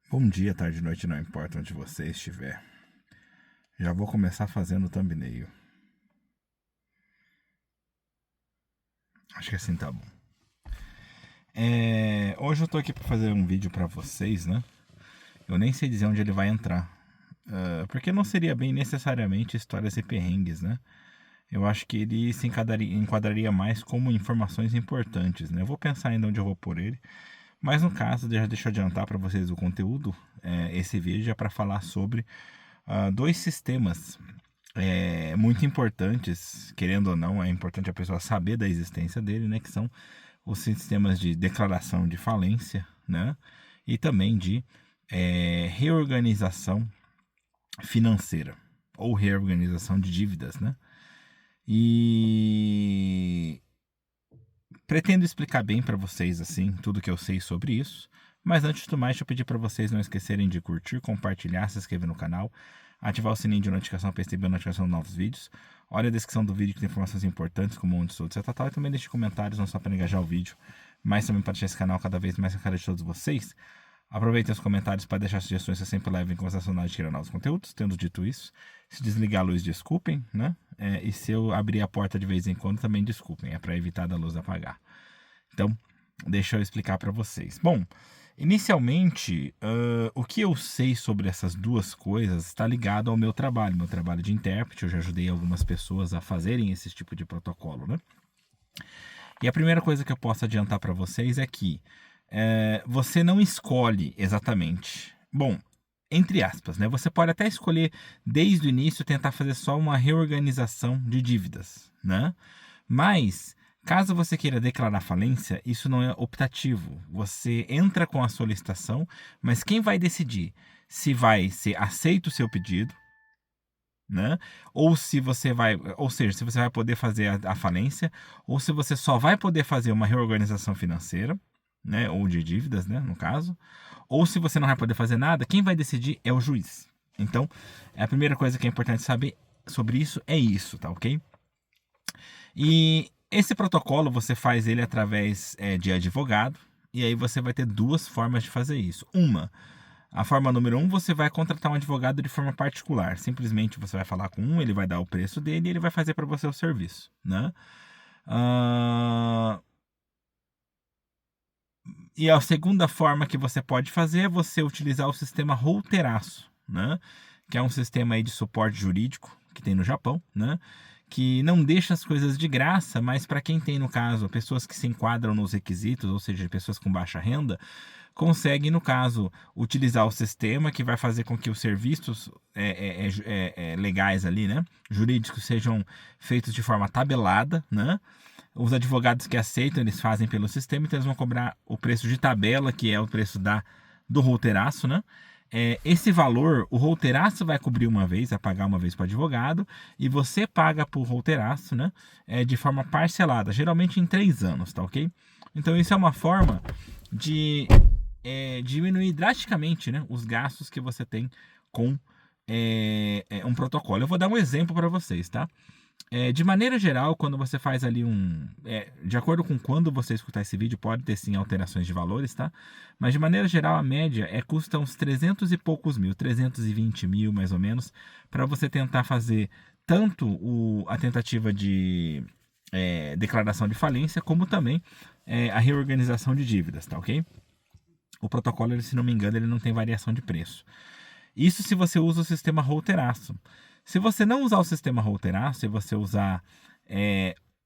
Bom dia, tarde, noite, não importa onde você estiver. Já vou começar fazendo o thumbnail. Acho que assim tá bom. Hoje eu tô aqui para fazer um vídeo para vocês, né? Eu nem sei dizer onde ele vai entrar. Porque não seria bem necessariamente histórias e perrengues, né? Eu acho que ele se enquadraria mais como informações importantes, né? Eu vou pensar ainda onde eu vou pôr ele. Mas no caso, já deixa eu adiantar para vocês o conteúdo. Esse vídeo é para falar sobre dois sistemas muito importantes, querendo ou não, é importante a pessoa saber da existência dele, né? Que são os sistemas de declaração de falência, né? E também de reorganização financeira ou reorganização de dívidas, né? E pretendo explicar bem para vocês assim tudo que eu sei sobre isso. Mas antes do mais, deixa eu pedir para vocês não esquecerem de curtir, compartilhar, se inscrever no canal, ativar o sininho de notificação para receber a notificação de novos vídeos. Olha a descrição do vídeo que tem informações importantes como onde sou, etc. E também deixe comentários não só para engajar o vídeo, mas também para deixar esse canal cada vez mais na cara de todos vocês. Aproveitem os comentários para deixar sugestões que eu sempre levo em consideração na hora de criar novos conteúdos. Tendo dito isso, se desligar a luz, desculpem, né? E se eu abrir a porta de vez em quando, também desculpem. É para evitar da luz apagar. Então, deixa eu explicar para vocês. Bom, inicialmente, o que eu sei sobre essas duas coisas está ligado ao meu trabalho de intérprete. Eu já ajudei algumas pessoas a fazerem esse tipo de protocolo, né? E a primeira coisa que eu posso adiantar para vocês é que você não escolhe exatamente. Bom, entre aspas, né? Você pode até escolher desde o início tentar fazer só uma reorganização de dívidas, né? Mas caso você queira declarar falência, isso não é optativo. Você entra com a solicitação, mas quem vai decidir se vai ser aceito o seu pedido, né? Ou se você vai, ou seja, se você vai poder fazer a falência, ou se você só vai poder fazer uma reorganização financeira, né? Ou de dívidas, né? No caso, ou se você não vai poder fazer nada, quem vai decidir é o juiz. Então, a primeira coisa que é importante saber sobre isso é isso, tá ok? E esse protocolo você faz ele através de advogado, e aí você vai ter duas formas de fazer isso. A forma número um, você vai contratar um advogado de forma particular. Simplesmente você vai falar com ele vai dar o preço dele e ele vai fazer para você o serviço, né? E a segunda forma que você pode fazer é você utilizar o sistema Routeraço, né? Que é um sistema aí de suporte jurídico que tem no Japão, né? Que não deixa as coisas de graça, mas para quem tem, no caso, pessoas que se enquadram nos requisitos, ou seja, pessoas com baixa renda, consegue, no caso, utilizar o sistema que vai fazer com que os serviços legais ali, né, jurídicos, sejam feitos de forma tabelada, né? Os advogados que aceitam, eles fazem pelo sistema, então eles vão cobrar o preço de tabela, que é o preço do roteiraço, né? Esse valor, o roteiraço vai cobrir uma vez, vai pagar uma vez para o advogado, e você paga para o roteiraço, né? De forma parcelada, geralmente em 3 anos, tá ok? Então isso é uma forma de diminuir drasticamente, né, os gastos que você tem com um protocolo. Eu vou dar um exemplo para vocês, tá? De maneira geral, quando você faz ali de acordo com quando você escutar esse vídeo, pode ter sim alterações de valores, tá? Mas de maneira geral, a média custa uns 300 e poucos mil, 320 mil mais ou menos, para você tentar fazer tanto a tentativa de declaração de falência, como também a reorganização de dívidas, tá ok? O protocolo, se não me engano, ele não tem variação de preço. Isso se você usa o sistema Routeraço. Se você não usar o sistema Routeraço, se você usar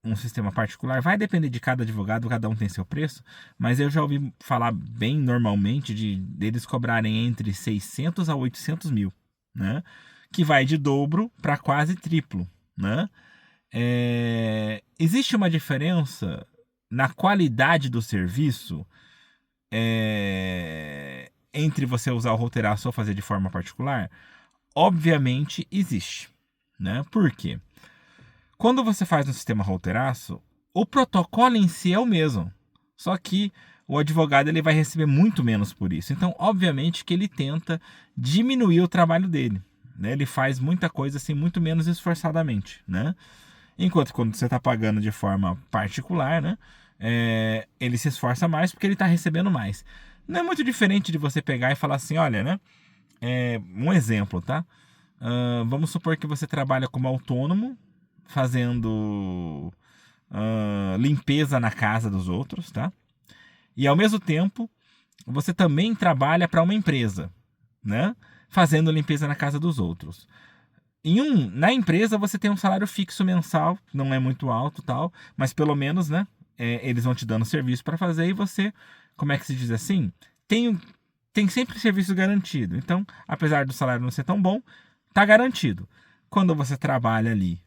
um sistema particular, vai depender de cada advogado, cada um tem seu preço, mas eu já ouvi falar bem normalmente deles cobrarem entre 600 a 800 mil, né? Que vai de dobro para quase triplo, né? Existe uma diferença na qualidade do serviço entre você usar o roteiraço ou fazer de forma particular? Obviamente existe, né? Por quê? Quando você faz no sistema roteiraço, o protocolo em si é o mesmo, só que o advogado ele vai receber muito menos por isso. Então, obviamente que ele tenta diminuir o trabalho dele, né? Ele faz muita coisa assim muito menos esforçadamente, né? Enquanto quando você está pagando de forma particular, né? Ele se esforça mais porque ele está recebendo mais. Não é muito diferente de você pegar e falar assim, olha, né? Um exemplo, tá? Vamos supor que você trabalha como autônomo, fazendo limpeza na casa dos outros, tá? E ao mesmo tempo, você também trabalha para uma empresa, né? Fazendo limpeza na casa dos outros. Na empresa você tem um salário fixo mensal, não é muito alto, tal, mas pelo menos, né? Eles vão te dando serviço para fazer e você, como é que se diz assim? Tem sempre serviço garantido. Então, apesar do salário não ser tão bom, tá garantido. Quando você trabalha ali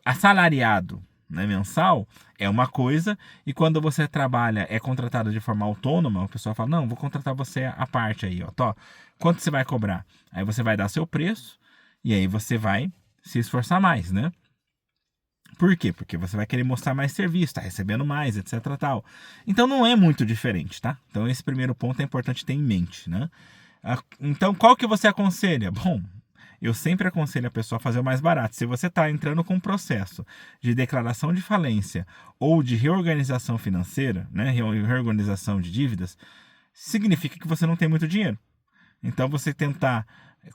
assalariado, né, mensal, é uma coisa, e quando você trabalha, é contratado de forma autônoma, o pessoal fala, não, vou contratar você a parte aí, ó, quanto você vai cobrar? Aí você vai dar seu preço, e aí você vai se esforçar mais, né? Por quê? Porque você vai querer mostrar mais serviço, tá recebendo mais, etc, tal. Então não é muito diferente, tá? Então esse primeiro ponto é importante ter em mente, né? Então qual que você aconselha? Bom, eu sempre aconselho a pessoa a fazer o mais barato. Se você está entrando com um processo de declaração de falência ou de reorganização financeira, né, reorganização de dívidas, significa que você não tem muito dinheiro. Então você tentar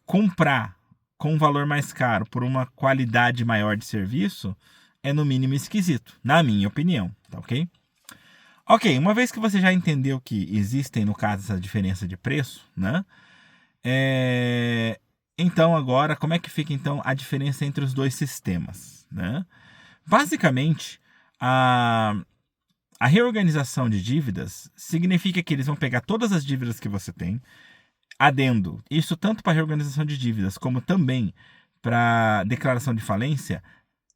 comprar com um valor mais caro por uma qualidade maior de serviço é no mínimo esquisito, na minha opinião, tá ok? Ok, uma vez que você já entendeu que existem, no caso, essa diferença de preço, né? Então agora, como é que fica então a diferença entre os dois sistemas, né? Basicamente, a reorganização de dívidas significa que eles vão pegar todas as dívidas que você tem, adendo, isso tanto para reorganização de dívidas como também para declaração de falência,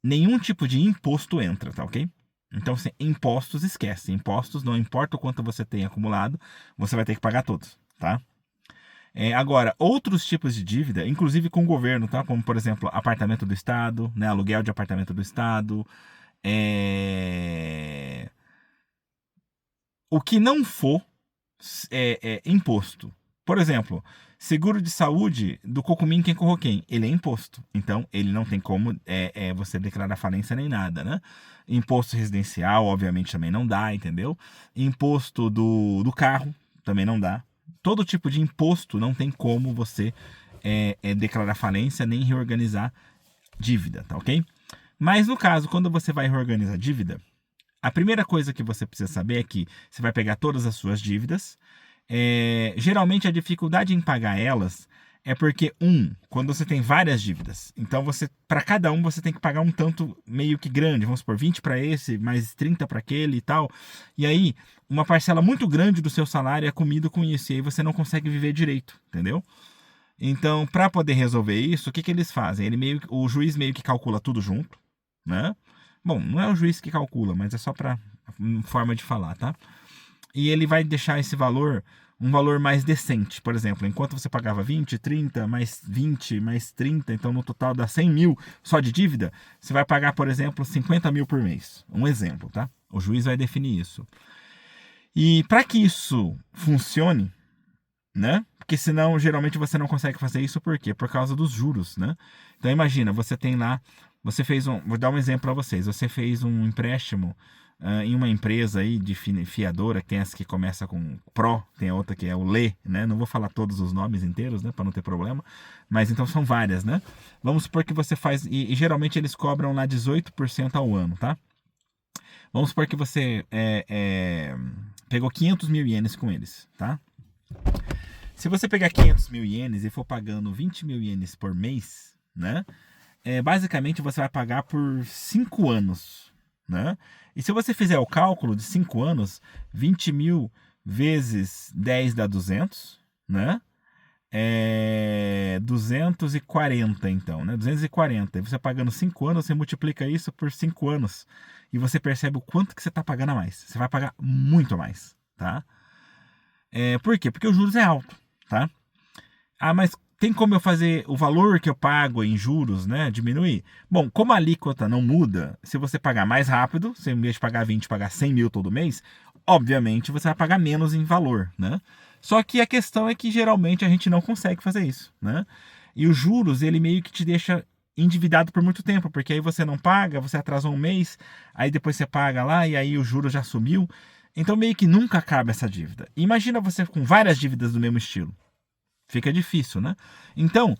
nenhum tipo de imposto entra, tá ok? Então, assim, impostos esquece. Impostos, não importa o quanto você tem acumulado, você vai ter que pagar todos, tá? Agora, outros tipos de dívida, inclusive com o governo, tá? Como, por exemplo, apartamento do Estado, né? Aluguel de apartamento do Estado. O que não for é imposto. Por exemplo, seguro de saúde do Cocumin quem Corroquém, ele é imposto. Então, ele não tem como você declarar falência nem nada, né? Imposto residencial, obviamente, também não dá, entendeu? Imposto do carro também não dá. Todo tipo de imposto não tem como você declarar falência nem reorganizar dívida, tá ok? Mas no caso, quando você vai reorganizar dívida, a primeira coisa que você precisa saber é que você vai pegar todas as suas dívidas. Geralmente a dificuldade em pagar elas é porque, quando você tem várias dívidas, então para cada você tem que pagar um tanto meio que grande, vamos supor, 20 para esse, mais 30 para aquele e tal. E aí, uma parcela muito grande do seu salário é comido com isso, e aí você não consegue viver direito, entendeu? Então, para poder resolver isso, o que eles fazem? O juiz meio que calcula tudo junto, né? Bom, não é o juiz que calcula, mas é só para forma de falar, tá? E ele vai deixar esse valor um valor mais decente. Por exemplo, enquanto você pagava 20, 30, mais 20, mais 30, então no total dá 100 mil só de dívida, você vai pagar, por exemplo, 50 mil por mês. Um exemplo, tá? O juiz vai definir isso. E para que isso funcione, né? Porque senão, geralmente, você não consegue fazer isso, por quê? Por causa dos juros, né? Então, imagina, você tem lá, vou dar um exemplo para vocês, você fez um empréstimo em uma empresa aí de fiadora, que tem essa que começa com PRO, tem a outra que é o LE, né? Não vou falar todos os nomes inteiros, né? Para não ter problema, mas então são várias, né? Vamos supor que você faz, e geralmente eles cobram lá 18% ao ano, tá? Vamos supor que você pegou 500 mil ienes com eles, tá? Se você pegar 500 mil ienes e for pagando 20 mil ienes por mês, né? Basicamente você vai pagar por 5 anos, né? E se você fizer o cálculo de 5 anos, 20 mil vezes 10 dá 200, né? 240 então, né? 240. E você pagando 5 anos, você multiplica isso por 5 anos e você percebe o quanto que você está pagando a mais. Você vai pagar muito mais, tá? Por quê? Porque os juros é alto, tá? Mas tem como eu fazer o valor que eu pago em juros, né, diminuir? Bom, como a alíquota não muda, se você pagar mais rápido, se em vez de pagar 20, pagar 100 mil todo mês, obviamente você vai pagar menos em valor, né? Só que a questão é que geralmente a gente não consegue fazer isso, né? E os juros, ele meio que te deixa endividado por muito tempo, porque aí você não paga, você atrasou um mês, aí depois você paga lá e aí o juro já subiu. Então meio que nunca acaba essa dívida. Imagina você com várias dívidas do mesmo estilo. Fica difícil, né? Então,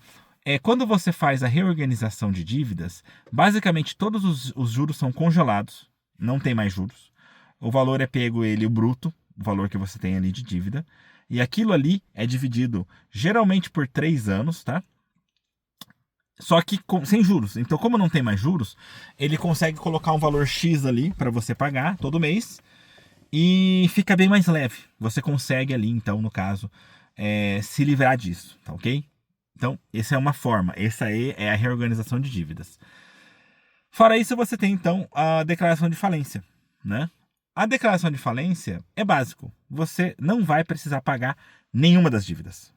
quando você faz a reorganização de dívidas, basicamente todos os juros são congelados, não tem mais juros. O valor é pego o bruto, o valor que você tem ali de dívida. E aquilo ali é dividido geralmente por 3 anos, tá? Só que sem juros. Então, como não tem mais juros, ele consegue colocar um valor X ali para você pagar todo mês e fica bem mais leve. Você consegue ali, então, no caso, se livrar disso, tá ok? Então, essa é uma forma. Essa aí é a reorganização de dívidas. Fora isso, você tem, então, a declaração de falência, né? A declaração de falência é básico. Você não vai precisar pagar nenhuma das dívidas.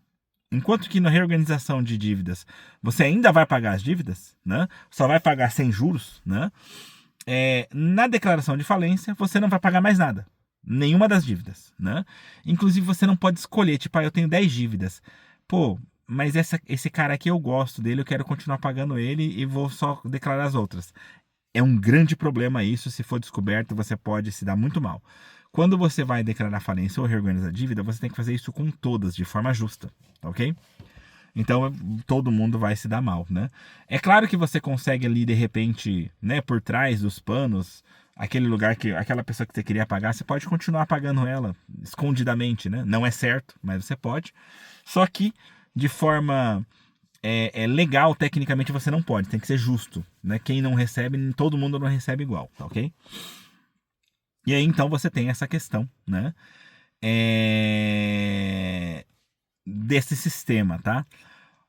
Enquanto que na reorganização de dívidas, você ainda vai pagar as dívidas, né? Só vai pagar sem juros, né? Na declaração de falência, você não vai pagar mais nada. Nenhuma das dívidas, né? Inclusive, você não pode escolher, tipo, eu tenho 10 dívidas. Pô, mas esse cara aqui eu gosto dele, eu quero continuar pagando ele e vou só declarar as outras. É um grande problema isso, se for descoberto, você pode se dar muito mal. Quando você vai declarar falência ou reorganizar a dívida, você tem que fazer isso com todas, de forma justa, ok? Então, todo mundo vai se dar mal, né? É claro que você consegue ali, de repente, né, por trás dos panos, aquele lugar que aquela pessoa que você queria pagar, você pode continuar pagando ela escondidamente, né? Não é certo, mas você pode. Só que de forma legal, tecnicamente você não pode, tem que ser justo, né? Quem não recebe, todo mundo não recebe igual, tá ok? E aí então você tem essa questão, né? Desse sistema, tá?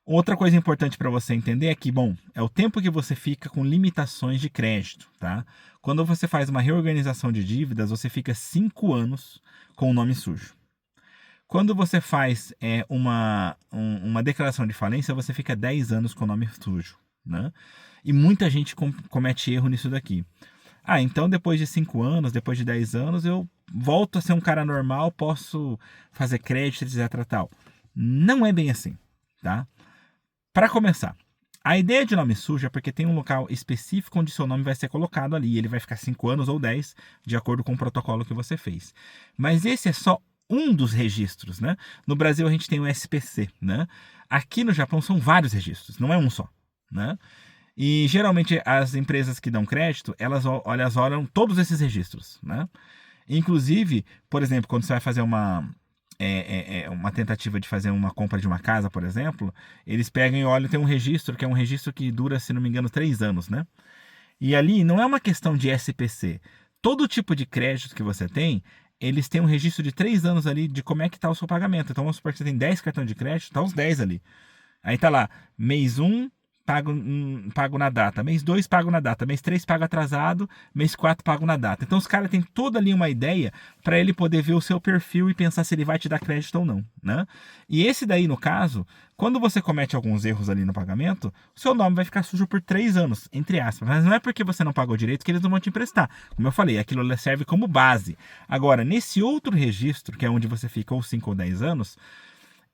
Outra coisa importante para você entender é que, bom, é o tempo que você fica com limitações de crédito, tá? Quando você faz uma reorganização de dívidas, você fica 5 anos com o nome sujo. Quando você faz uma declaração de falência, você fica 10 anos com o nome sujo, né? E muita gente comete erro nisso daqui. Então depois de 5 anos, depois de 10 anos, eu volto a ser um cara normal, posso fazer crédito, etc. Tal. Não é bem assim, tá? Para começar, a ideia de nome sujo é porque tem um local específico onde seu nome vai ser colocado ali. Ele vai ficar 5 anos ou 10, de acordo com o protocolo que você fez. Mas esse é só um dos registros, né? No Brasil a gente tem o SPC, né? Aqui no Japão são vários registros, não é um só, né? E geralmente as empresas que dão crédito, elas olham todos esses registros, né? Inclusive, por exemplo, quando você vai fazer uma tentativa de fazer uma compra de uma casa, por exemplo, eles pegam e olham, tem um registro, que é um registro que dura, se não me engano, 3 anos, né? E ali não é uma questão de SPC. Todo tipo de crédito que você tem, eles têm um registro de 3 anos ali de como é que está o seu pagamento. Então vamos supor que você tem 10 cartões de crédito, tá os 10 ali. Aí tá lá, mês 1, pago na data. Mês 2, pago na data. Mês 3, pago atrasado. Mês 4, pago na data. Então os caras têm toda ali uma ideia para ele poder ver o seu perfil e pensar se ele vai te dar crédito ou não, né? E esse daí, no caso, quando você comete alguns erros ali no pagamento, o seu nome vai ficar sujo por 3 anos, entre aspas. Mas não é porque você não pagou direito que eles não vão te emprestar. Como eu falei, aquilo serve como base. Agora, nesse outro registro, que é onde você fica ou 5 ou 10 anos,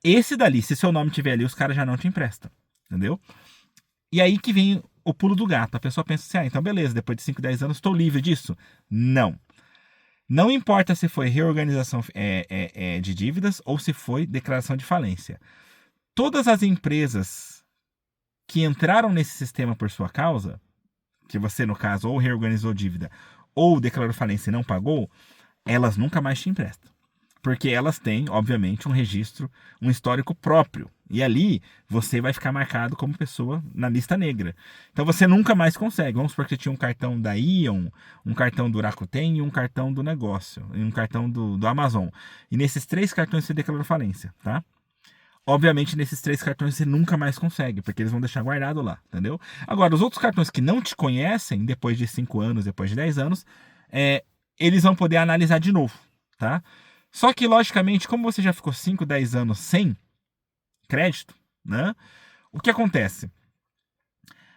esse dali, se seu nome tiver ali, os caras já não te emprestam, entendeu? E aí que vem o pulo do gato. A pessoa pensa assim, então beleza, depois de 5, 10 anos estou livre disso. Não. Não importa se foi reorganização de dívidas ou se foi declaração de falência. Todas as empresas que entraram nesse sistema por sua causa, que você, no caso, ou reorganizou dívida ou declarou falência e não pagou, elas nunca mais te emprestam. Porque elas têm, obviamente, um registro, um histórico próprio. E ali você vai ficar marcado como pessoa na lista negra. Então você nunca mais consegue. Vamos supor que você tinha um cartão da Ion, um cartão do Rakuten e um cartão do negócio, e um cartão do Amazon. E nesses 3 cartões você declarou falência, tá? Obviamente, nesses 3 cartões você nunca mais consegue, porque eles vão deixar guardado lá, entendeu? Agora, os outros cartões que não te conhecem, depois de 5 anos, depois de 10 anos, eles vão poder analisar de novo, tá? Só que, logicamente, como você já ficou 5, 10 anos sem crédito, né? O que acontece?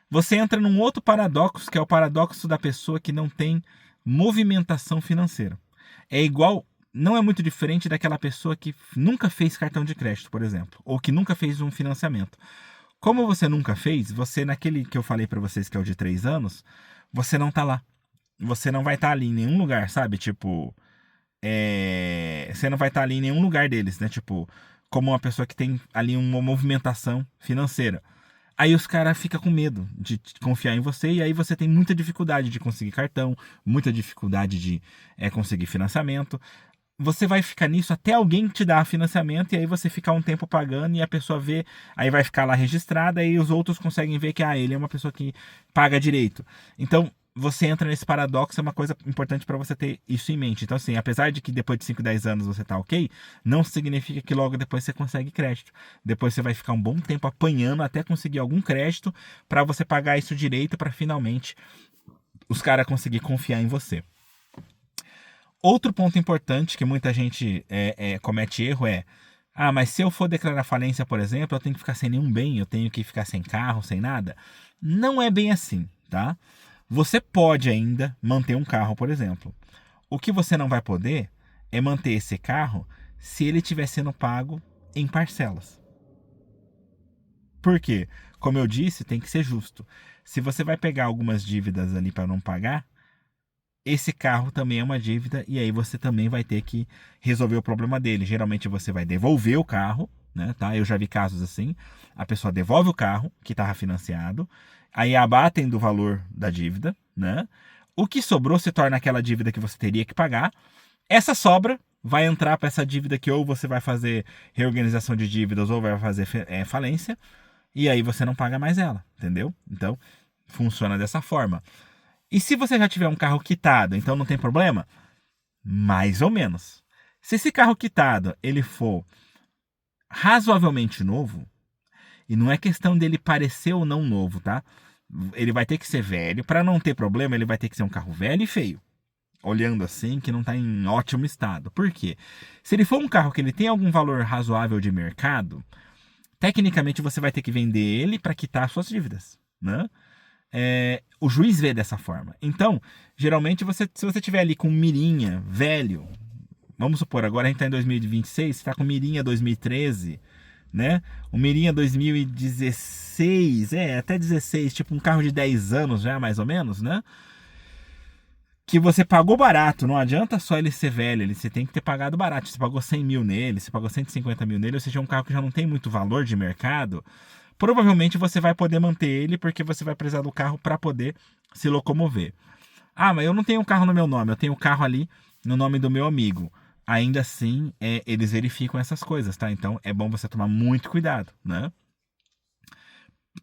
Você entra num outro paradoxo, que é o paradoxo da pessoa que não tem movimentação financeira. É igual, não é muito diferente daquela pessoa que nunca fez cartão de crédito, por exemplo, ou que nunca fez um financiamento. Como você nunca fez, você naquele que eu falei para vocês que é o de 3 anos, você não tá lá. Você não vai estar ali em nenhum lugar, sabe? Tipo, você não vai estar ali em nenhum lugar deles, né? Tipo, como uma pessoa que tem ali uma movimentação financeira. Aí os caras ficam com medo de confiar em você e aí você tem muita dificuldade de conseguir cartão, muita dificuldade de conseguir financiamento. Você vai ficar nisso até alguém te dar financiamento e aí você ficar um tempo pagando e a pessoa vê, aí vai ficar lá registrada e os outros conseguem ver que ele é uma pessoa que paga direito. Então, você entra nesse paradoxo, é uma coisa importante para você ter isso em mente. Então, assim, apesar de que depois de 5, 10 anos você tá ok, não significa que logo depois você consegue crédito. Depois você vai ficar um bom tempo apanhando até conseguir algum crédito para você pagar isso direito para finalmente os caras conseguir confiar em você. Outro ponto importante que muita gente comete erro mas se eu for declarar falência, por exemplo, eu tenho que ficar sem nenhum bem, eu tenho que ficar sem carro, sem nada. Não é bem assim, tá? Você pode ainda manter um carro, por exemplo. O que você não vai poder é manter esse carro se ele estiver sendo pago em parcelas. Por quê? Como eu disse, tem que ser justo. Se você vai pegar algumas dívidas ali para não pagar, esse carro também é uma dívida e aí você também vai ter que resolver o problema dele. Geralmente você vai devolver o carro, né? Tá? Eu já vi casos assim. A pessoa devolve o carro que estava financiado, aí abatem do valor da dívida, né? O que sobrou se torna aquela dívida que você teria que pagar. Essa sobra vai entrar para essa dívida que ou você vai fazer reorganização de dívidas ou vai fazer falência e aí você não paga mais ela, entendeu? Então funciona dessa forma. E se você já tiver um carro quitado, então não tem problema? Mais ou menos. Se esse carro quitado ele for razoavelmente novo, e não é questão dele parecer ou não novo, tá? Ele vai ter que ser velho. Para não ter problema, ele vai ter que ser um carro velho e feio. Olhando assim, que não está em ótimo estado. Por quê? Se ele for um carro que ele tem algum valor razoável de mercado, tecnicamente você vai ter que vender ele para quitar suas dívidas, né? O juiz vê dessa forma. Então, geralmente, se você tiver ali com mirinha, velho, vamos supor, agora a gente está em 2026, você está com mirinha 2013, né? O mirinha 2016, até 16, tipo um carro de 10 anos já, mais ou menos, né? Que você pagou barato, não adianta só ele ser velho, você tem que ter pagado barato. Você pagou 100 mil nele, você pagou 150 mil nele, ou seja, é um carro que já não tem muito valor de mercado. Provavelmente você vai poder manter ele porque você vai precisar do carro para poder se locomover. Mas eu não tenho um carro no meu nome, eu tenho um carro ali no nome do meu amigo. Ainda assim, eles verificam essas coisas, tá? Então é bom você tomar muito cuidado, né?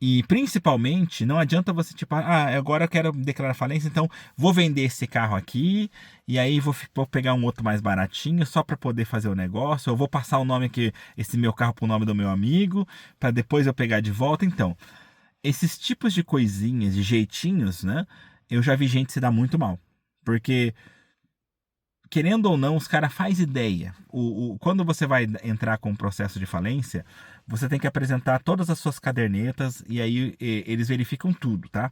E principalmente, não adianta você tipo, agora eu quero declarar falência, então vou vender esse carro aqui e aí vou pegar um outro mais baratinho só para poder fazer o negócio. Eu vou passar o nome aqui, esse meu carro para o nome do meu amigo, para depois eu pegar de volta. Então, esses tipos de coisinhas, de jeitinhos, né? Eu já vi gente se dar muito mal, porque querendo ou não, os caras fazem ideia. Quando você vai entrar com um processo de falência, você tem que apresentar todas as suas cadernetas e aí eles verificam tudo, tá?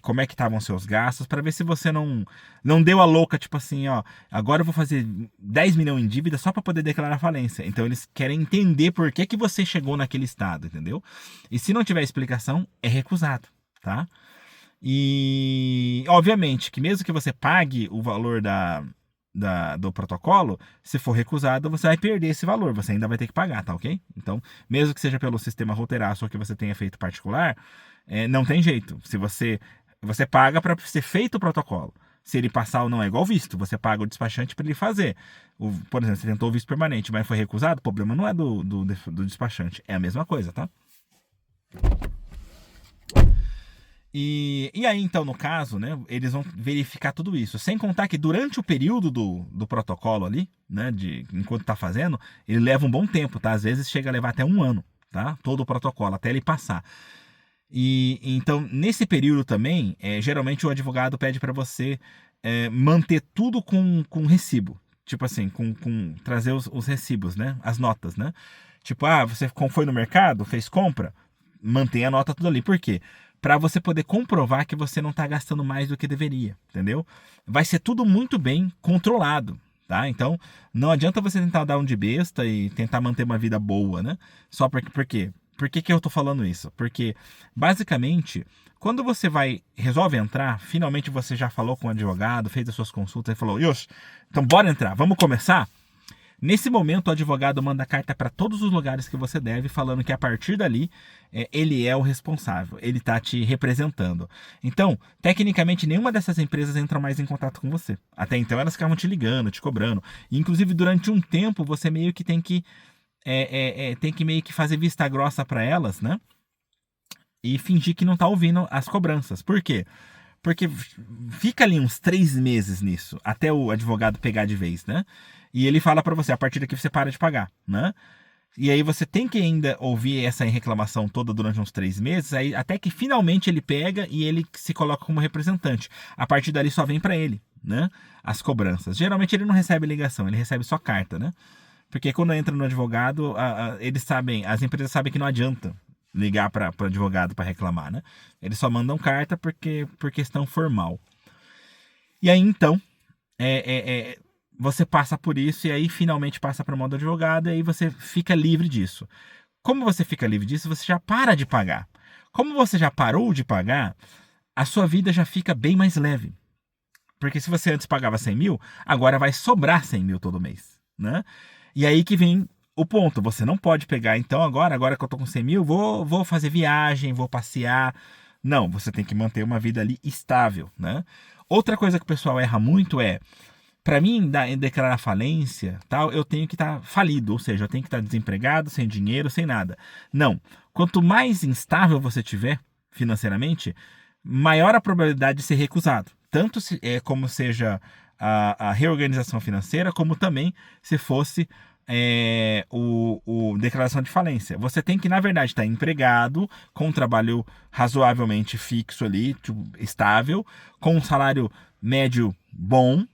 Como é que estavam seus gastos, para ver se você não deu a louca, tipo assim, agora eu vou fazer 10 milhões em dívida só para poder declarar falência. Então eles querem entender por que você chegou naquele estado, entendeu? E se não tiver explicação, é recusado, tá? E obviamente que mesmo que você pague o valor do protocolo, se for recusado, você vai perder esse valor, você ainda vai ter que pagar, tá ok? Então, mesmo que seja pelo sistema roteiraço ou que você tenha feito particular, não tem jeito. Se você paga para ser feito o protocolo. Se ele passar ou não, é igual visto, você paga o despachante para ele fazer. Por exemplo, você tentou o visto permanente, mas foi recusado, o problema não é do despachante, é a mesma coisa, tá? E aí, então, no caso, né, eles vão verificar tudo isso. Sem contar que durante o período do protocolo ali, né, enquanto tá fazendo, ele leva um bom tempo, tá? Às vezes chega a levar até 1 ano, tá? Todo o protocolo, até ele passar. E então, nesse período também, geralmente o advogado pede para você manter tudo com recibo. Tipo assim, trazer os recibos, né? As notas, né? Tipo, você foi no mercado, fez compra, mantém a nota tudo ali. Por quê? Para você poder comprovar que você não está gastando mais do que deveria, entendeu? Vai ser tudo muito bem controlado, tá? Então, não adianta você tentar dar um de besta e tentar manter uma vida boa, né? Só por quê? Por que que eu tô falando isso? Porque, basicamente, quando você resolve entrar, finalmente você já falou com o advogado, fez as suas consultas e falou, Yosh, então bora entrar, vamos começar? Nesse momento, o advogado manda carta para todos os lugares que você deve, falando que a partir dali, ele é o responsável, ele está te representando. Então, tecnicamente, nenhuma dessas empresas entra mais em contato com você. Até então, elas ficavam te ligando, te cobrando. E, inclusive, durante um tempo, você meio que tem que meio que fazer vista grossa para elas, né? E fingir que não tá ouvindo as cobranças. Por quê? Porque fica ali uns 3 meses nisso, até o advogado pegar de vez, né? E ele fala para você, a partir daqui você para de pagar, né? E aí você tem que ainda ouvir essa reclamação toda durante uns 3 meses, aí, até que finalmente ele pega e ele se coloca como representante. A partir dali só vem para ele, né? As cobranças. Geralmente ele não recebe ligação, ele recebe só carta, né? Porque quando entra no advogado, eles sabem, as empresas sabem que não adianta ligar para o advogado para reclamar, né? Eles só mandam carta por questão formal. E aí então, você passa por isso e aí finalmente passa para o modo advogado e aí você fica livre disso. Como você fica livre disso, você já para de pagar. Como você já parou de pagar, a sua vida já fica bem mais leve. Porque se você antes pagava 100 mil, agora vai sobrar 100 mil todo mês, né? E aí que vem o ponto, você não pode pegar, então agora que eu tô com 100 mil, vou fazer viagem, vou passear. Não, você tem que manter uma vida ali estável, né? Outra coisa que o pessoal erra muito é, para mim declarar falência, tal, eu tenho que estar falido, ou seja, eu tenho que estar desempregado, sem dinheiro, sem nada. Não, quanto mais instável você tiver financeiramente, maior a probabilidade de ser recusado. Tanto como seja a reorganização financeira, como também se fosse o declaração de falência. Você tem que, na verdade, estar empregado, com um trabalho razoavelmente fixo ali, tipo, estável, com um salário médio bom.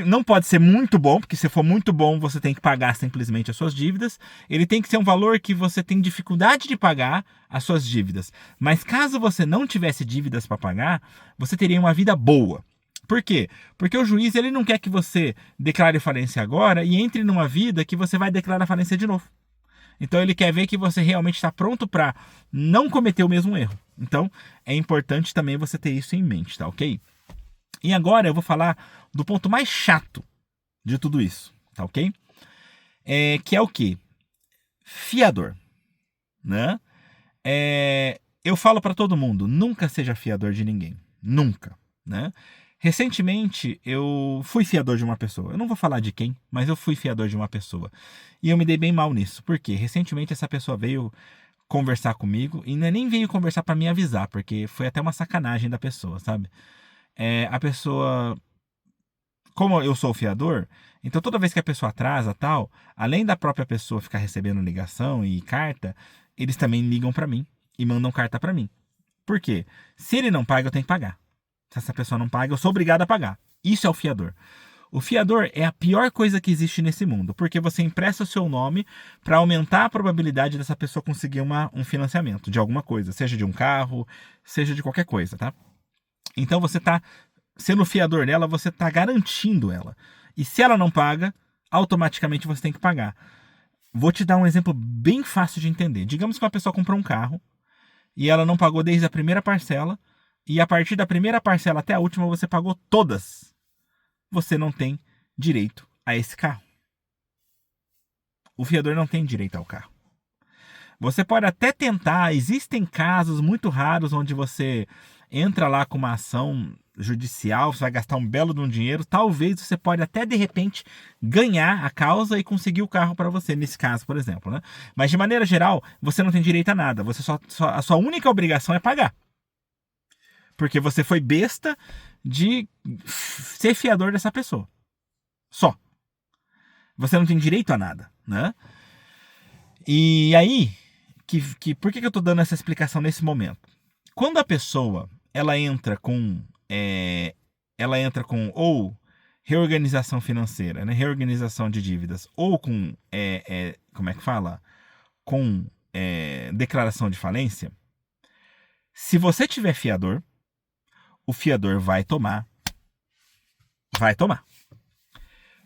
Não pode ser muito bom, porque se for muito bom, você tem que pagar simplesmente as suas dívidas. Ele tem que ser um valor que você tem dificuldade de pagar as suas dívidas. Mas caso você não tivesse dívidas para pagar, você teria uma vida boa. Por quê? Porque o juiz ele não quer que você declare falência agora e entre numa vida que você vai declarar falência de novo. Então ele quer ver que você realmente está pronto para não cometer o mesmo erro. Então é importante também você ter isso em mente, tá ok? E agora eu vou falar do ponto mais chato de tudo isso, tá ok? Que é o quê? Fiador, né? Eu falo para todo mundo, nunca seja fiador de ninguém, nunca, né? Recentemente eu fui fiador de uma pessoa, eu não vou falar de quem, mas eu fui fiador de uma pessoa e eu me dei bem mal nisso, porque recentemente essa pessoa veio conversar comigo e nem veio conversar para me avisar, porque foi até uma sacanagem da pessoa, sabe? A pessoa, como eu sou o fiador, então toda vez que a pessoa atrasa tal, além da própria pessoa ficar recebendo ligação e carta, eles também ligam para mim e mandam carta para mim. Por quê? Se ele não paga, eu tenho que pagar. Se essa pessoa não paga, eu sou obrigado a pagar. Isso é o fiador. O fiador é a pior coisa que existe nesse mundo, porque você empresta o seu nome para aumentar a probabilidade dessa pessoa conseguir um financiamento de alguma coisa, seja de um carro, seja de qualquer coisa, tá? Então você está sendo fiador dela, você está garantindo ela. E se ela não paga, automaticamente você tem que pagar. Vou te dar um exemplo bem fácil de entender. Digamos que uma pessoa comprou um carro e ela não pagou desde a primeira parcela, e a partir da primeira parcela até a última você pagou todas. Você não tem direito a esse carro. O fiador não tem direito ao carro. Você pode até tentar, existem casos muito raros onde você entra lá com uma ação judicial, você vai gastar um belo de um dinheiro, talvez você pode até de repente ganhar a causa e conseguir o carro para você, nesse caso, por exemplo, né? Mas de maneira geral, você não tem direito a nada, a sua única obrigação é pagar. Porque você foi besta de ser fiador dessa pessoa. Só. Você não tem direito a nada, né? E aí, por que eu tô dando essa explicação nesse momento? Quando a pessoa ela entra com ou reorganização financeira, né? Reorganização de dívidas, ou com como é que fala? Com declaração de falência, se você tiver fiador, o fiador vai tomar. Vai tomar.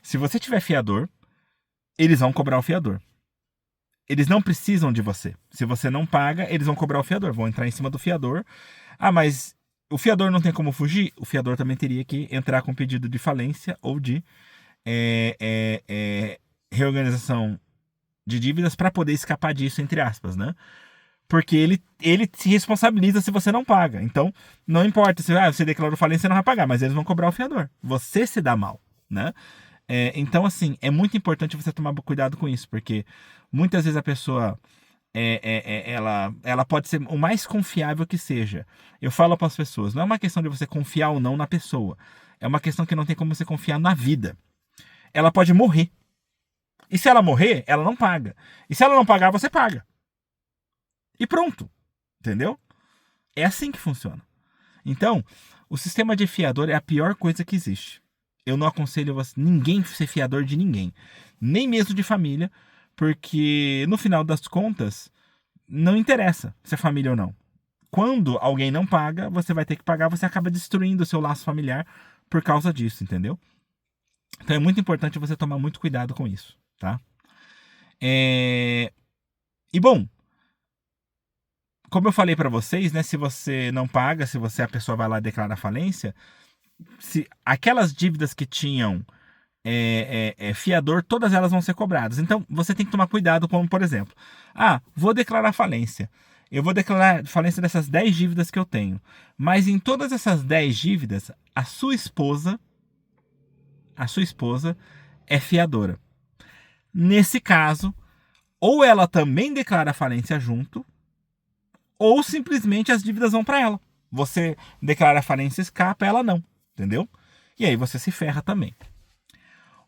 Se você tiver fiador, eles vão cobrar o fiador. eles não precisam de você. Se você não paga, eles vão cobrar o fiador, vão entrar em cima do fiador. Ah, mas o fiador não tem como fugir? O fiador também teria que entrar com pedido de falência ou de reorganização de dívidas para poder escapar disso, entre aspas, né? Porque ele se responsabiliza se você não paga. Então, não importa se você declarou falência, você não vai pagar, mas eles vão cobrar o fiador. Você se dá mal, né? Então, assim, é muito importante você tomar cuidado com isso, porque muitas vezes a pessoa ela pode ser o mais confiável que seja. Eu falo para as pessoas, não é uma questão de você confiar ou não na pessoa. É uma questão que não tem como você confiar na vida. Ela pode morrer. E se ela morrer, ela não paga. E se ela não pagar, você paga. E pronto. Entendeu? É assim que funciona. Então, o sistema de fiador é a pior coisa que existe. Eu não aconselho ninguém ser fiador de ninguém. Nem mesmo de família. Porque, no final das contas, não interessa se é família ou não. Quando alguém não paga, você vai ter que pagar. Você acaba destruindo o seu laço familiar por causa disso, entendeu? Então é muito importante você tomar muito cuidado com isso, tá? E bom, como eu falei para vocês, né? Se você não paga, se a pessoa vai lá e declara falência, se aquelas dívidas que tinham fiador, todas elas vão ser cobradas. Então você tem que tomar cuidado, como por exemplo, vou declarar falência. Eu vou declarar falência dessas 10 dívidas que eu tenho. Mas em todas essas 10 dívidas, a sua esposa é fiadora. Nesse caso, ou ela também declara falência junto, ou simplesmente as dívidas vão para ela. Você declara falência, escapa, ela não, entendeu? E aí você se ferra também.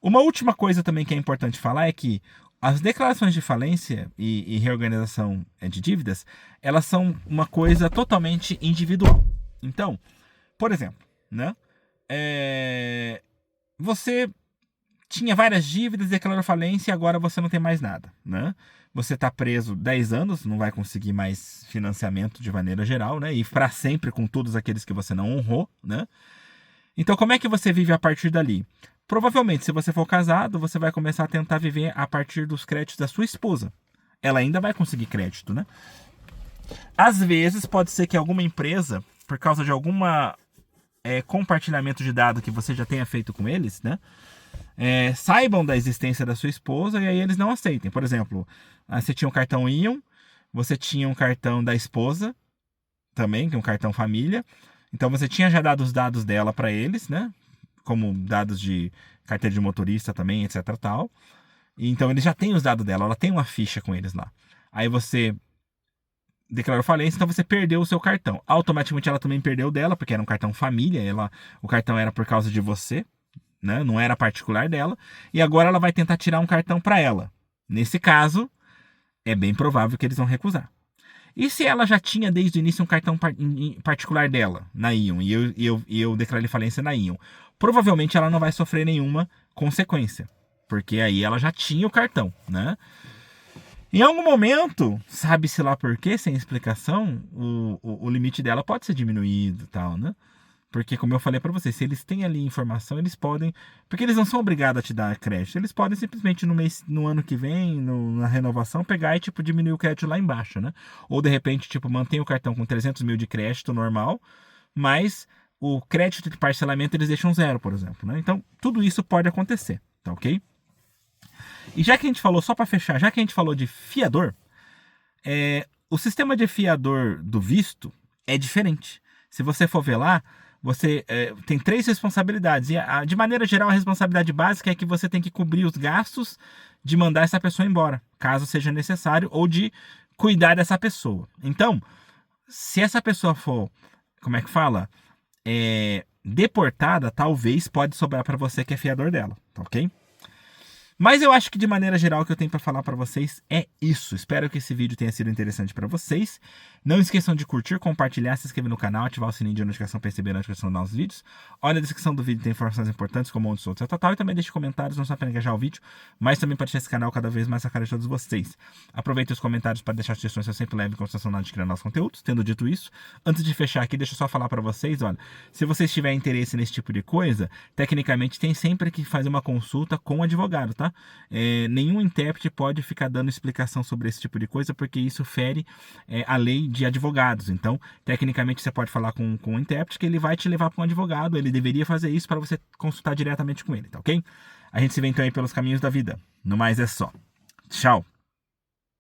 Uma última coisa também que é importante falar é que as declarações de falência e reorganização de dívidas, elas são uma coisa totalmente individual. Então, por exemplo, né? Você tinha várias dívidas, declarou falência e agora você não tem mais nada, né? Você está preso 10 anos, não vai conseguir mais financiamento de maneira geral, né? E para sempre com todos aqueles que você não honrou, né? Então, como é que você vive a partir dali? Provavelmente, se você for casado, você vai começar a tentar viver a partir dos créditos da sua esposa. Ela ainda vai conseguir crédito, né? Às vezes, pode ser que alguma empresa, por causa de alguma compartilhamento de dados que você já tenha feito com eles, né? Saibam da existência da sua esposa e aí eles não aceitem. Por exemplo, você tinha um cartão Ion, você tinha um cartão da esposa também, que é um cartão família. Então você tinha já dado os dados dela para eles, né? Como dados de carteira de motorista também, etc. tal. E então eles já têm os dados dela, ela tem uma ficha com eles lá. Aí você declarou falência, então você perdeu o seu cartão. Automaticamente ela também perdeu o dela, porque era um cartão família, o cartão era por causa de você, né? Não era particular dela. E agora ela vai tentar tirar um cartão para ela. Nesse caso, é bem provável que eles vão recusar. E se ela já tinha desde o início um cartão particular dela, na Ion, e eu declarei falência na Ion, provavelmente ela não vai sofrer nenhuma consequência, porque aí ela já tinha o cartão, né? Em algum momento, sabe-se lá por quê, sem explicação, o limite dela pode ser diminuído e tal, né? Porque, como eu falei para vocês, se eles têm ali informação, eles podem... Porque eles não são obrigados a te dar crédito. Eles podem simplesmente no ano que vem, na renovação, pegar e, diminuir o crédito lá embaixo, né? Ou, de repente, mantém o cartão com 300 mil de crédito normal, mas o crédito de parcelamento eles deixam 0, por exemplo, né? Então, tudo isso pode acontecer, tá ok? E já que a gente falou, só para fechar, já que a gente falou de fiador, o sistema de fiador do visto é diferente. Se você for ver lá, você tem 3 responsabilidades. E, de maneira geral, a responsabilidade básica é que você tem que cobrir os gastos de mandar essa pessoa embora, caso seja necessário, ou de cuidar dessa pessoa. Então, se essa pessoa for, como é que fala? Deportada, talvez pode sobrar para você que é fiador dela, tá ok? Mas eu acho que de maneira geral o que eu tenho para falar para vocês é isso. Espero que esse vídeo tenha sido interessante para vocês. Não esqueçam de curtir, compartilhar, se inscrever no canal, ativar o sininho de notificação para receber a notificação dos novos vídeos. Olha na descrição do vídeo, tem informações importantes como onde sou, tal. E também deixe comentários, não só para engajar o vídeo, mas também para deixar esse canal cada vez mais na cara de todos vocês. Aproveite os comentários para deixar sugestões que eu sempre levo em consideração na hora de criar novos conteúdos. Tendo dito isso, antes de fechar aqui, deixa eu só falar para vocês, olha, se vocês tiverem interesse nesse tipo de coisa, tecnicamente tem sempre que fazer uma consulta com o advogado, tá? tá? Nenhum intérprete pode ficar dando explicação sobre esse tipo de coisa, porque isso fere a lei de advogados. Então, tecnicamente, você pode falar com o intérprete que ele vai te levar para um advogado, ele deveria fazer isso para você consultar diretamente com ele, tá ok? A gente se vê então aí pelos caminhos da vida. No mais é só. Tchau!